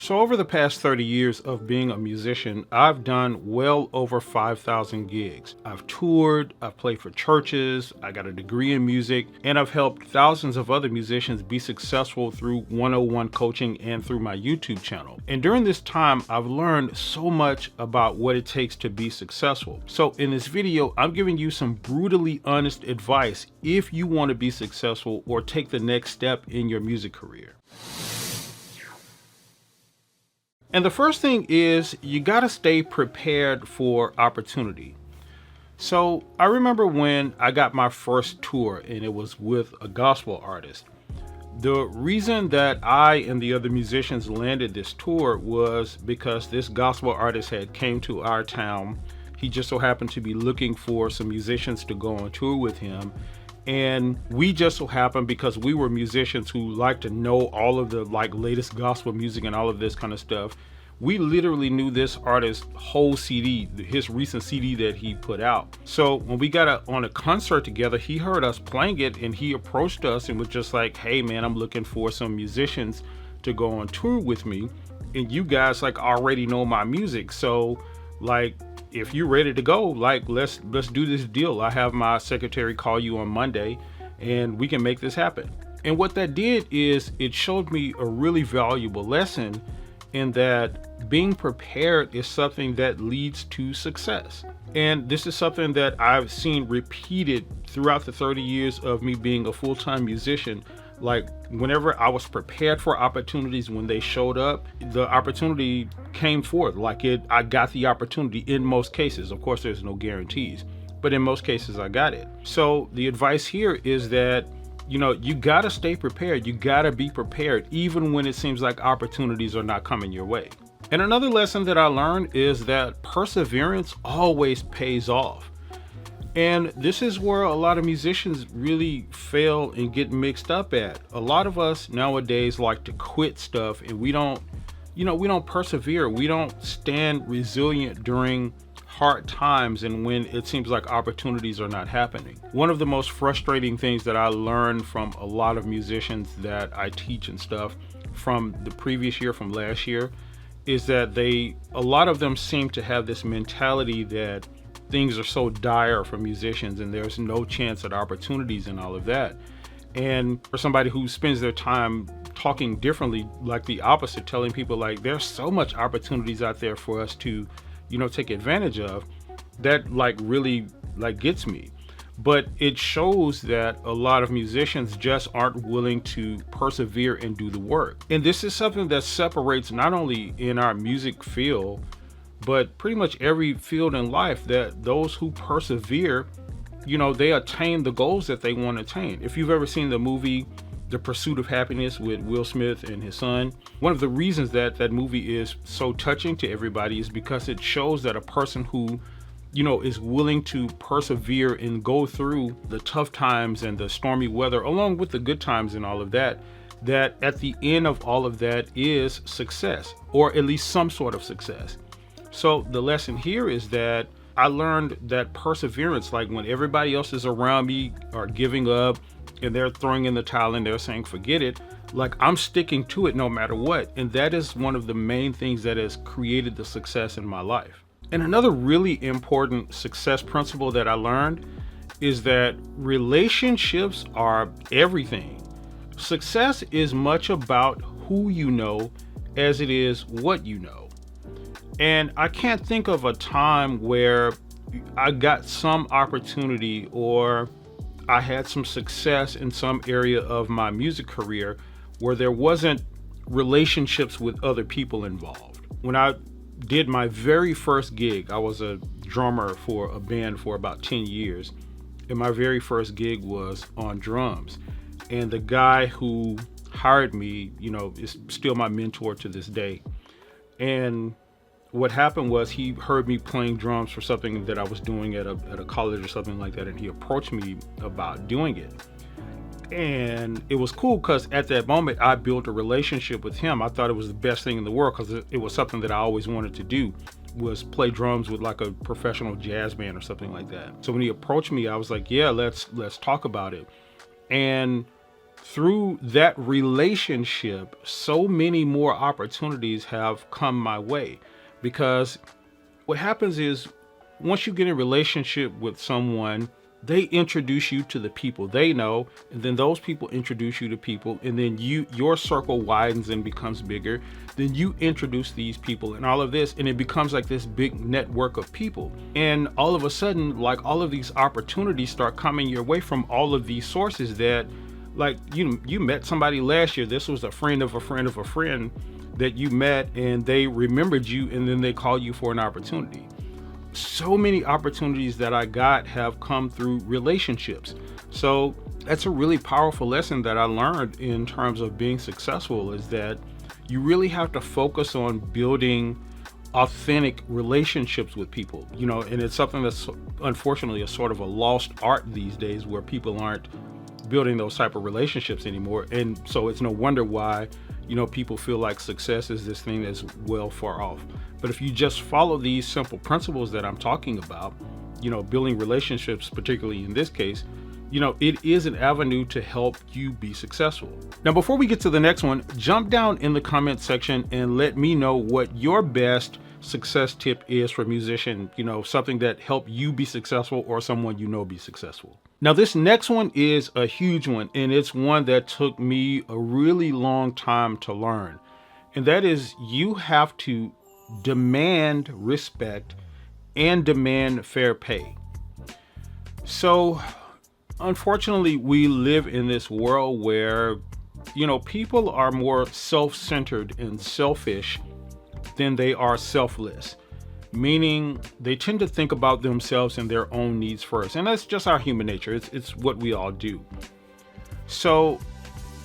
So over the past 30 years of being a musician, I've done well over 5,000 gigs. I've toured, I've played for churches, I got a degree in music, and I've helped thousands of other musicians be successful through 101 coaching and through my YouTube channel. And during this time, I've learned so much about what it takes to be successful. So in this video, I'm giving you some brutally honest advice if you want to be successful or take the next step in your music career. And the first thing is you got to stay prepared for opportunity. So I remember when I got my first tour and it was with a gospel artist. The reason that I and the other musicians landed this tour was because this gospel artist had came to our town. He just so happened to be looking for some musicians to go on tour with him. And we just so happened, because we were musicians who like to know all of the latest gospel music and all of this kind of stuff, we literally knew this artist's whole CD, his recent CD that he put out. So when we got on a concert together, he heard us playing it and he approached us and was just like, "Hey man, I'm looking for some musicians to go on tour with me. And you guys already know my music. So if you're ready to go, let's do this deal. I have my secretary call you on Monday and we can make this happen." And what that did is it showed me a really valuable lesson in that being prepared is something that leads to success. And this is something that I've seen repeated throughout the 30 years of me being a full-time musician. Whenever I was prepared for opportunities, when they showed up, the opportunity came forth. I got the opportunity in most cases. Of course, there's no guarantees, but in most cases I got it. So the advice here is that, you got to stay prepared. You got to be prepared, even when it seems like opportunities are not coming your way. And another lesson that I learned is that perseverance always pays off. And this is where a lot of musicians really fail and get mixed up at. A lot of us nowadays like to quit stuff, and we don't persevere. We don't stand resilient during hard times and when it seems like opportunities are not happening. One of the most frustrating things that I learned from a lot of musicians that I teach and stuff from the previous year, from last year, is that a lot of them seem to have this mentality that things are so dire for musicians and there's no chance at opportunities and all of that. And for somebody who spends their time talking differently, the opposite, telling people there's so much opportunities out there for us to take advantage of, that really gets me. But it shows that a lot of musicians just aren't willing to persevere and do the work. And this is something that separates not only in our music field, but pretty much every field in life, that those who persevere, they attain the goals that they want to attain. If you've ever seen the movie The Pursuit of Happiness with Will Smith and his son, one of the reasons that that movie is so touching to everybody is because it shows that a person who is willing to persevere and go through the tough times and the stormy weather along with the good times and all of that, that at the end of all of that is success, or at least some sort of success. So the lesson here is that I learned that perseverance, when everybody else is around me are giving up and they're throwing in the towel and they're saying forget it, I'm sticking to it no matter what. And that is one of the main things that has created the success in my life. And another really important success principle that I learned is that relationships are everything. Success is much about who you know as it is what you know. And I can't think of a time where I got some opportunity or I had some success in some area of my music career where there wasn't relationships with other people involved. When I did my very first gig, I was a drummer for a band for about 10 years. And my very first gig was on drums. And the guy who hired me, is still my mentor to this day. And what happened was he heard me playing drums for something that I was doing at a college or something like that, and he approached me about doing it. And it was cool because at that moment I built a relationship with him. I thought it was the best thing in the world because it was something that I always wanted to do, was play drums with a professional jazz band or something like that. So when he approached me, I was like, yeah, let's talk about it. And through that relationship, so many more opportunities have come my way. Because what happens is once you get in a relationship with someone, they introduce you to the people they know, and then those people introduce you to people, and then your circle widens and becomes bigger. Then you introduce these people and all of this, and it becomes like this big network of people. And all of a sudden, like, all of these opportunities start coming your way from all of these sources that, like, you met somebody last year. This was a friend of a friend of a friend that you met, and they remembered you, and then they called you for an opportunity. So many opportunities that I got have come through relationships. So that's a really powerful lesson that I learned in terms of being successful, is that you really have to focus on building authentic relationships with people, and it's something that's unfortunately a sort of a lost art these days, where people aren't building those type of relationships anymore. And so it's no wonder why, people feel like success is this thing that's well far off. But if you just follow these simple principles that I'm talking about, building relationships, particularly in this case, it is an avenue to help you be successful. Now, before we get to the next one, jump down in the comment section and let me know what your best success tip is for a musician, something that helped you be successful or someone be successful. Now, this next one is a huge one, and it's one that took me a really long time to learn. And that is, you have to demand respect and demand fair pay. So, unfortunately, we live in this world where, people are more self-centered and selfish than they are selfless. Meaning they tend to think about themselves and their own needs first. And that's just our human nature. It's what we all do. So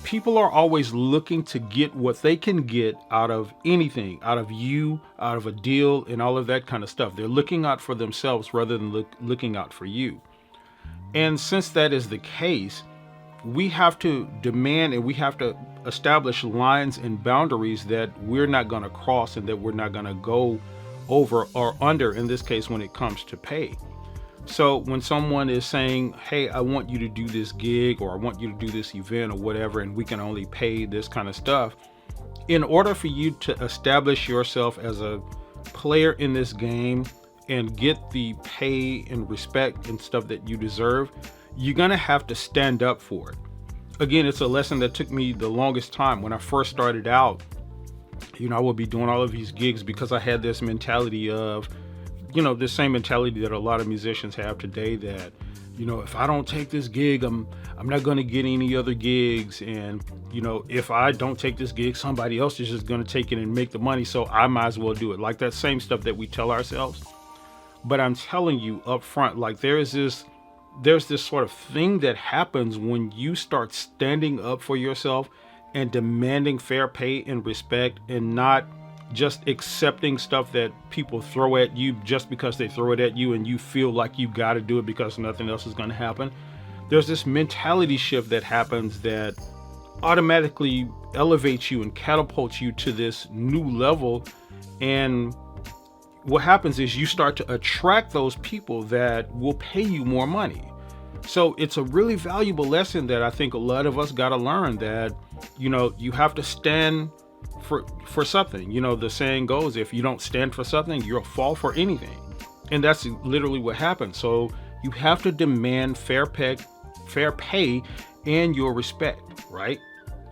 people are always looking to get what they can get out of anything, out of you, out of a deal, and all of that kind of stuff. They're looking out for themselves rather than looking out for you. And since that is the case, we have to demand and we have to establish lines and boundaries that we're not going to cross and that we're not going to go over or under, in this case, when it comes to pay. So when someone is saying, hey, I want you to do this gig, or I want you to do this event or whatever, and we can only pay this kind of stuff, in order for you to establish yourself as a player in this game and get the pay and respect and stuff that you deserve, you're going to have to stand up for it. Again, it's a lesson that took me the longest time. When I first started out, I would be doing all of these gigs because I had this mentality of, this same mentality that a lot of musicians have today, that, if I don't take this gig, I'm not going to get any other gigs. And, if I don't take this gig, somebody else is just going to take it and make the money. So I might as well do it. Like that same stuff that we tell ourselves. But I'm telling you up front, like there's this sort of thing that happens when you start standing up for yourself and demanding fair pay and respect, and not just accepting stuff that people throw at you just because they throw it at you and you feel like you got to do it because nothing else is going to happen. There's this mentality shift that happens that automatically elevates you and catapults you to this new level. And what happens is you start to attract those people that will pay you more money. So it's a really valuable lesson that I think a lot of us got to learn, that, you have to stand for something. The saying goes, if you don't stand for something, you'll fall for anything. And that's literally what happens. So you have to demand fair pay and your respect, right?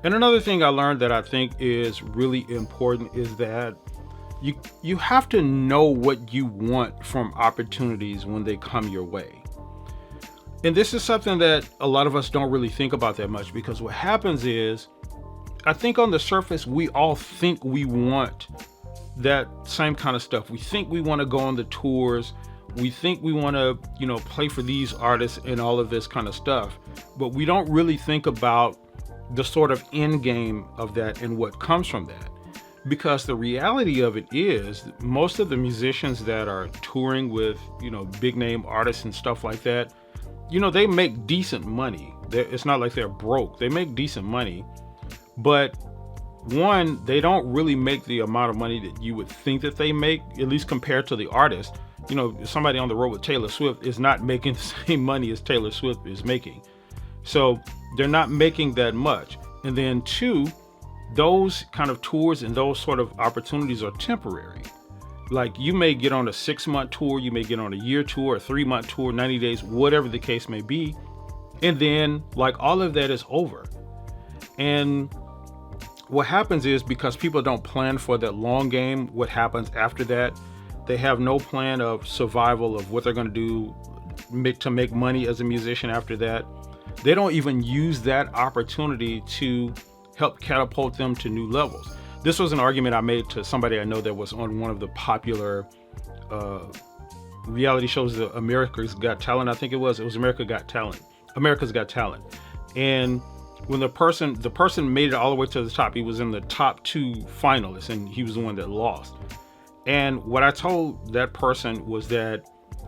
And another thing I learned that I think is really important is that you have to know what you want from opportunities when they come your way. And this is something that a lot of us don't really think about that much, because what happens is, I think on the surface, we all think we want that same kind of stuff. We think we want to go on the tours. We think we want to, play for these artists and all of this kind of stuff. But we don't really think about the sort of end game of that and what comes from that. Because the reality of it is, most of the musicians that are touring with, big name artists and stuff like that, they make decent money. It's not like they're broke. They make decent money. But one, they don't really make the amount of money that you would think that they make, at least compared to the artist. Somebody on the road with Taylor Swift is not making the same money as Taylor Swift is making. So they're not making that much. And then two, those kind of tours and those sort of opportunities are temporary. Like you may get on a 6-month tour, you may get on a year tour, a 3-month tour, 90 days, whatever the case may be. And then like all of that is over. And what happens is, because people don't plan for that long game, what happens after that, they have no plan of survival of what they're going to do to make money as a musician after that. They don't even use that opportunity to help catapult them to new levels. This was an argument I made to somebody I know that was on one of the popular reality shows, the America's Got Talent. I think it was America's Got Talent. And when the person made it all the way to the top, he was in the top 2 finalists and he was the one that lost. And what I told that person was that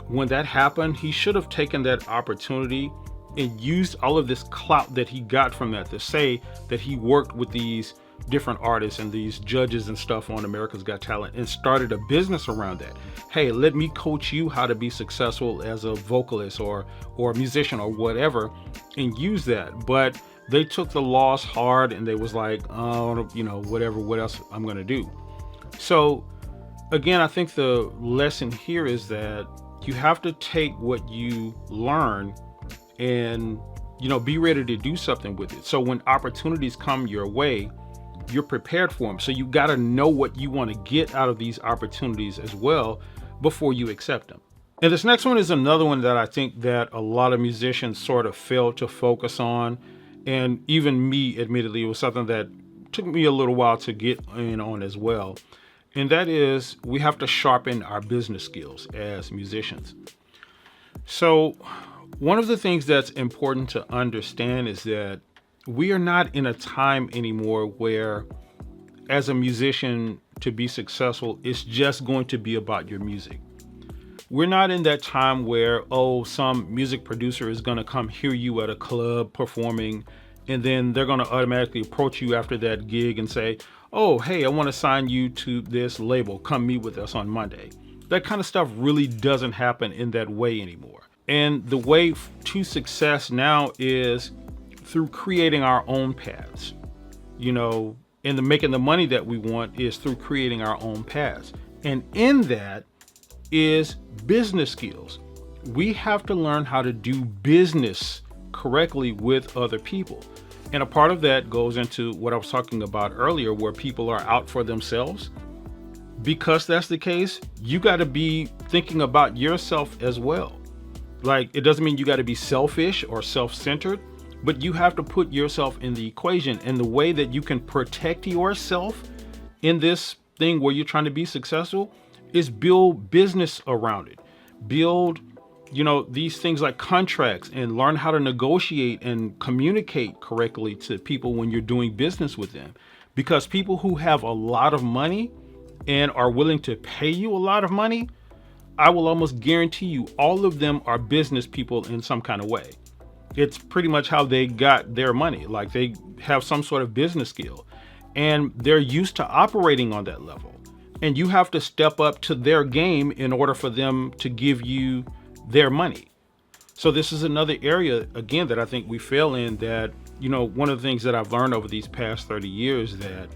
when that happened, he should have taken that opportunity and used all of this clout that he got from that to say that he worked with these different artists and these judges and stuff on America's Got Talent and started a business around that. Hey, let me coach you how to be successful as a vocalist or a musician or whatever, and use that. But they took the loss hard and they was like, oh, whatever, what else I'm going to do? So again, I think the lesson here is that you have to take what you learn and, be ready to do something with it. So when opportunities come your way, you're prepared for them. So you got to know what you want to get out of these opportunities as well before you accept them. And this next one is another one that I think that a lot of musicians sort of fail to focus on. And even me, admittedly, it was something that took me a little while to get in on as well. And that is, we have to sharpen our business skills as musicians. So one of the things that's important to understand is that we are not in a time anymore where, as a musician, to be successful, it's just going to be about your music. We're not in that time where, some music producer is going to come hear you at a club performing, and then they're going to automatically approach you after that gig and say, oh, hey, I want to sign you to this label. Come meet with us on Monday. That kind of stuff really doesn't happen in that way anymore. And the way to success now is through creating our own paths, and making the money that we want is through creating our own paths. And in that is business skills. We have to learn how to do business correctly with other people. And a part of that goes into what I was talking about earlier, where people are out for themselves. Because that's the case, you got to be thinking about yourself as well. Like, it doesn't mean you got to be selfish or self-centered, but you have to put yourself in the equation. And the way that you can protect yourself in this thing where you're trying to be successful is build business around it. Build, these things like contracts, and learn how to negotiate and communicate correctly to people when you're doing business with them. Because people who have a lot of money and are willing to pay you a lot of money, I will almost guarantee you all of them are business people in some kind of way. It's pretty much how they got their money. Like, they have some sort of business skill and they're used to operating on that level. And you have to step up to their game in order for them to give you their money. So this is another area, again, that I think we fail in, that, one of the things that I've learned over these past 30 years, that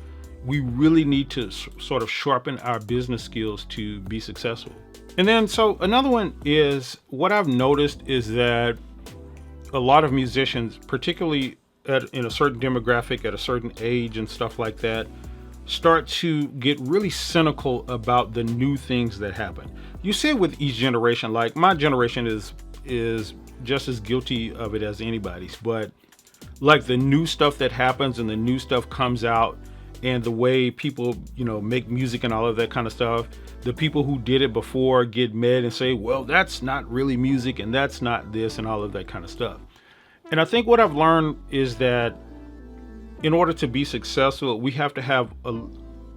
we really need to sort of sharpen our business skills to be successful. And then, so another one is, what I've noticed is that a lot of musicians, particularly in a certain demographic, at a certain age and stuff like that, start to get really cynical about the new things that happen. You see it with each generation. Like, my generation is just as guilty of it as anybody's, but like the new stuff that happens and the new stuff comes out, and the way people, make music and all of that kind of stuff, the people who did it before get mad and say, well, that's not really music and that's not this and all of that kind of stuff. And I think what I've learned is that in order to be successful, we have to have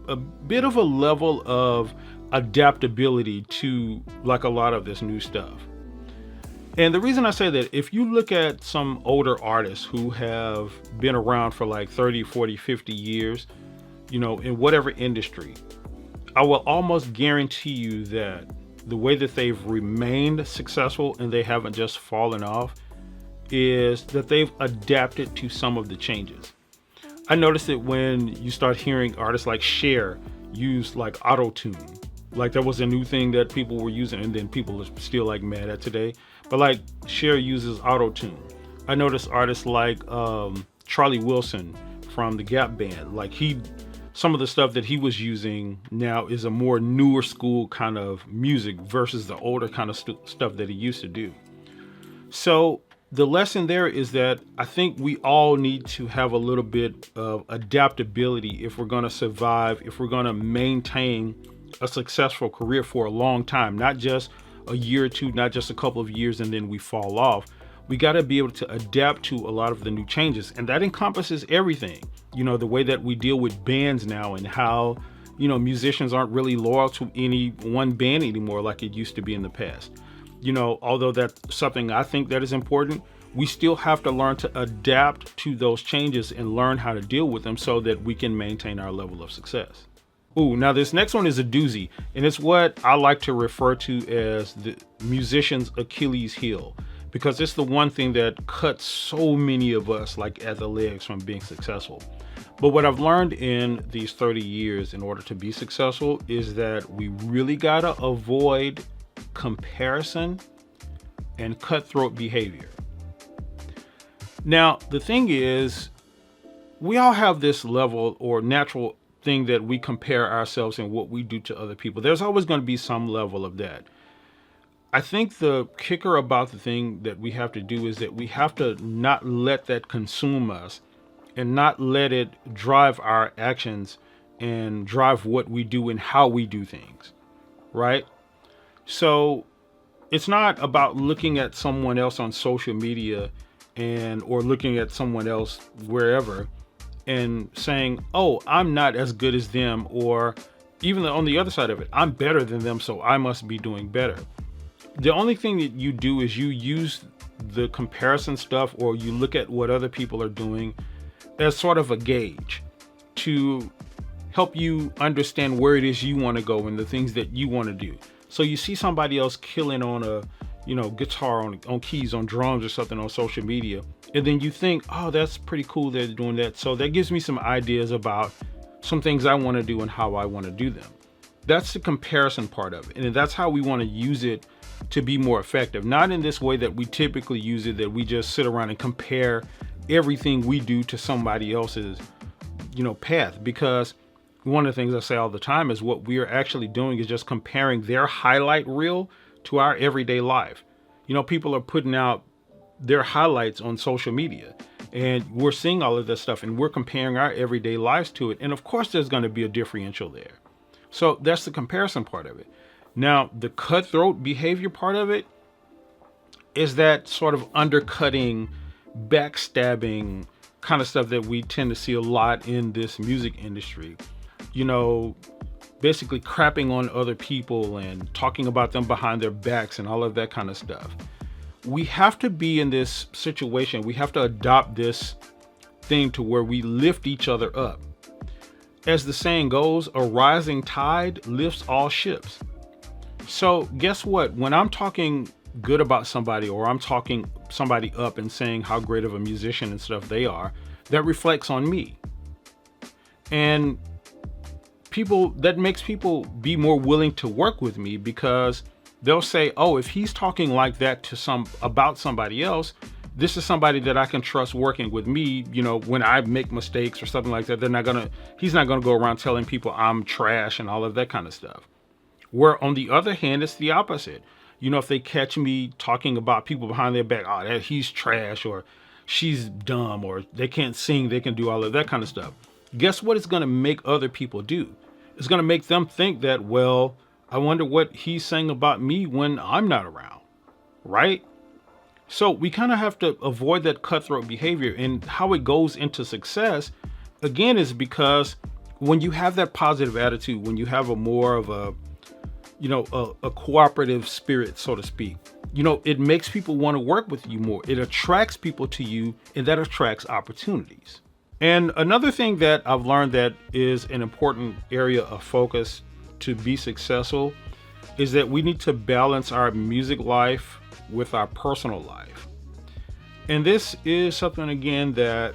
a bit of a level of adaptability to like a lot of this new stuff. And the reason I say that, if you look at some older artists who have been around for like 30, 40, 50 years, in whatever industry, I will almost guarantee you that the way that they've remained successful and they haven't just fallen off is that they've adapted to some of the changes. I noticed it when you start hearing artists like Cher use like auto tune. Like that was a new thing that people were using, and then people are still like mad at today. But like Cher uses auto tune. I noticed artists like Charlie Wilson from the Gap Band. Like some of the stuff that he was using now is a more newer school kind of music versus the older kind of stuff that he used to do. So the lesson there is that I think we all need to have a little bit of adaptability if we're going to survive, if we're going to maintain a successful career for a long time, not just a year or two, not just a couple of years and then we fall off. We got to be able to adapt to a lot of the new changes, and that encompasses everything. The way that we deal with bands now, and how musicians aren't really loyal to any one band anymore like it used to be in the past. Although that's something I think that is important, we still have to learn to adapt to those changes and learn how to deal with them so that we can maintain our level of success. Ooh, now this next one is a doozy, and it's what I like to refer to as the musician's Achilles heel, because it's the one thing that cuts so many of us like at the legs from being successful. But what I've learned in these 30 years in order to be successful is that we really gotta avoid comparison and cutthroat behavior. Now, the thing is, we all have this level or natural thing that we compare ourselves and what we do to other people. There's always going to be some level of that. I think the kicker about the thing that we have to do is that we have to not let that consume us and not let it drive our actions and drive what we do and how we do things, right? So it's not about looking at someone else on social media or looking at someone else wherever and saying, oh, I'm not as good as them, or even on the other side of it, I'm better than them, so I must be doing better. The only thing that you do is you use the comparison stuff, or you look at what other people are doing as sort of a gauge to help you understand where it is you want to go and the things that you want to do. So you see somebody else killing on a guitar, on keys, on drums or something on social media, and then you think, oh, that's pretty cool they're doing that. So that gives me some ideas about some things I want to do and how I want to do them. That's the comparison part of it. And that's how we want to use it to be more effective. Not in this way that we typically use it, that we just sit around and compare everything we do to somebody else's, path. Because one of the things I say all the time is what we are actually doing is just comparing their highlight reel to our everyday life. People are putting out their highlights on social media, and we're seeing all of this stuff, and we're comparing our everyday lives to it. And of course, there's going to be a differential there. So that's the comparison part of it. Now, the cutthroat behavior part of it is that sort of undercutting, backstabbing kind of stuff that we tend to see a lot in this music industry. Basically crapping on other people and talking about them behind their backs and all of that kind of stuff. We have to be in this situation. We have to adopt this thing to where we lift each other up. As the saying goes, a rising tide lifts all ships. So guess what? When I'm talking good about somebody, or I'm talking somebody up and saying how great of a musician and stuff they are, that reflects on me. And that makes people be more willing to work with me, because they'll say, oh, if he's talking like that about somebody else, this is somebody that I can trust working with me. When I make mistakes or something like that, he's not gonna go around telling people I'm trash and all of that kind of stuff. Where on the other hand, it's the opposite. If they catch me talking about people behind their back, oh, he's trash, or she's dumb, or they can't sing, they can do all of that kind of stuff. Guess what it's gonna make other people do? It's gonna make them think that, well, I wonder what he's saying about me when I'm not around, right? So we kind of have to avoid that cutthroat behavior. And how it goes into success, again, is because when you have that positive attitude, when you have a more of a cooperative spirit, so to speak, it makes people want to work with you more. It attracts people to you, and that attracts opportunities. And another thing that I've learned that is an important area of focus to be successful is that we need to balance our music life with our personal life. And this is something, again, that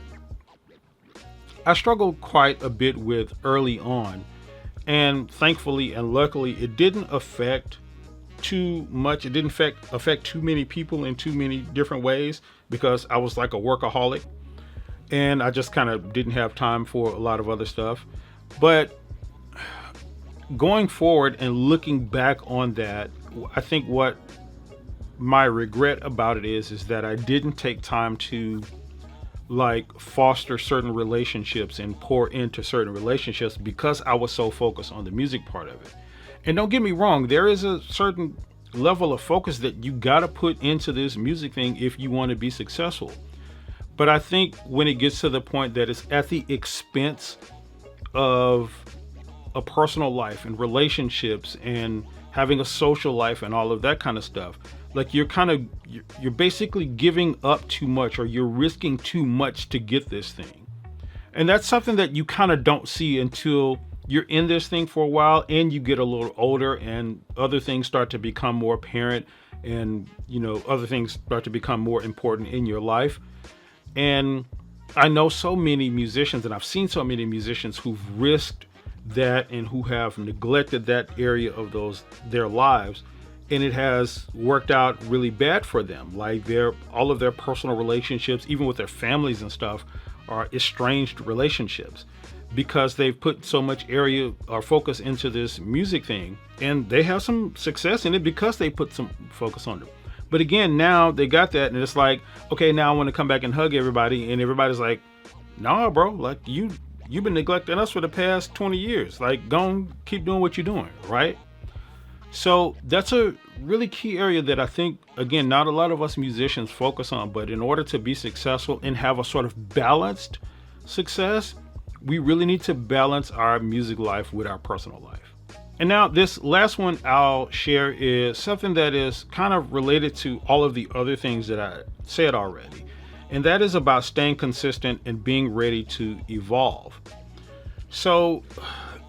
I struggled quite a bit with early on. And thankfully and luckily, it didn't affect too much. It didn't affect too many people in too many different ways, because I was like a workaholic and I just kind of didn't have time for a lot of other stuff. But going forward and looking back on that, I think what my regret about it is that I didn't take time to like foster certain relationships and pour into certain relationships, because I was so focused on the music part of it. And don't get me wrong, there is a certain level of focus that you got to put into this music thing if you want to be successful. But I think when it gets to the point that it's at the expense of a personal life and relationships and having a social life and all of that kind of stuff, like you're basically giving up too much, or you're risking too much to get this thing. And that's something that you kind of don't see until you're in this thing for a while and you get a little older and other things start to become more apparent, and other things start to become more important in your life. And I know so many musicians, and I've seen so many musicians who've risked that and who have neglected that area of their lives, and it has worked out really bad for them. Like all of their personal relationships, even with their families and stuff, are estranged relationships, because they've put so much area or focus into this music thing, and they have some success in it because they put some focus on it. But again, now they got that, and it's like, okay, now I want to come back and hug everybody, and everybody's like, nah, bro, like you've been neglecting us for the past 20 years. Like, go and keep doing what you're doing, right? So that's a really key area that I think, again, not a lot of us musicians focus on. But in order to be successful and have a sort of balanced success, we really need to balance our music life with our personal life. And now this last one I'll share is something that is kind of related to all of the other things that I said already. And that is about staying consistent and being ready to evolve. So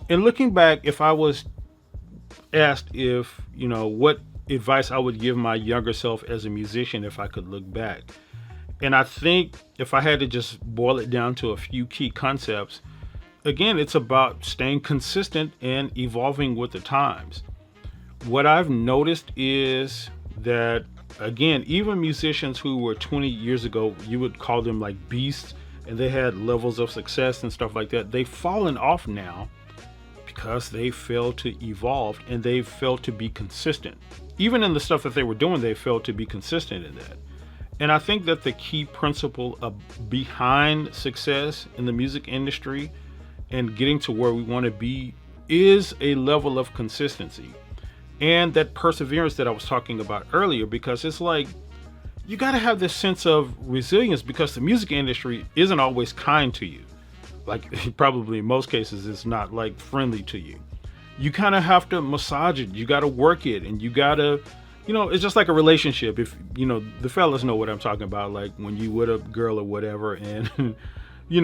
in looking back, if I was asked what advice I would give my younger self as a musician if I could look back, and I think if I had to just boil it down to a few key concepts, again, it's about staying consistent and evolving with the times. What I've noticed is that, again, even musicians who were 20 years ago, you would call them like beasts, and they had levels of success and stuff like that. They've fallen off now because they failed to evolve and they failed to be consistent. Even in the stuff that they were doing, they failed to be consistent in that. And I think that the key principle behind success in the music industry and getting to where we want to be is a level of consistency and that perseverance that I was talking about earlier, because it's like you got to have this sense of resilience, because the music industry isn't always kind to you. Like, probably in most cases it's not like friendly to you. You kind of have to massage it, you got to work it, and you got to, it's just like a relationship. If the fellas know what I'm talking about, like when you with a girl or whatever, and you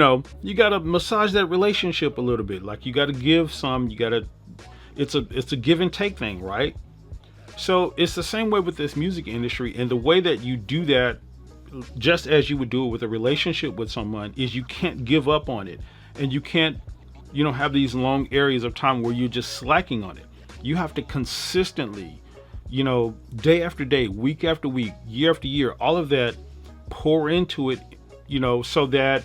got to massage that relationship a little bit. Like, you got to give some, it's a give and take thing, right? So it's the same way with this music industry. And the way that you do that, just as you would do it with a relationship with someone, is you can't give up on it. And you can't, have these long areas of time where you're just slacking on it. You have to consistently, day after day, week after week, year after year, all of that, pour into it, so that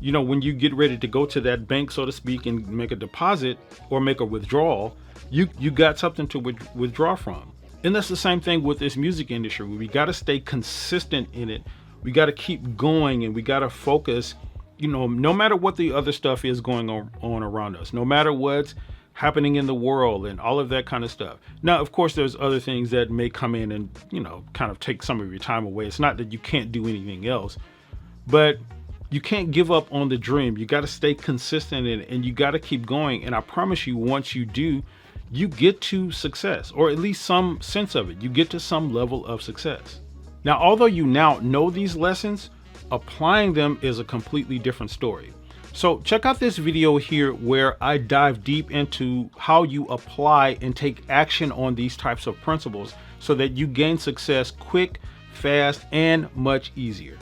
when you get ready to go to that bank, so to speak, and make a deposit or make a withdrawal, you got something to withdraw from. And that's the same thing with this music industry. We got to stay consistent in it. We got to keep going, and we got to focus, no matter what the other stuff is going on around us, no matter what's happening in the world and all of that kind of stuff. Now, of course, there's other things that may come in and, kind of take some of your time away. It's not that you can't do anything else, but you can't give up on the dream. You got to stay consistent in it, and you got to keep going. And I promise you, once you do, you get to success, or at least some sense of it. You get to some level of success. Now, although you now know these lessons, applying them is a completely different story. So check out this video here where I dive deep into how you apply and take action on these types of principles so that you gain success quick, fast, and much easier.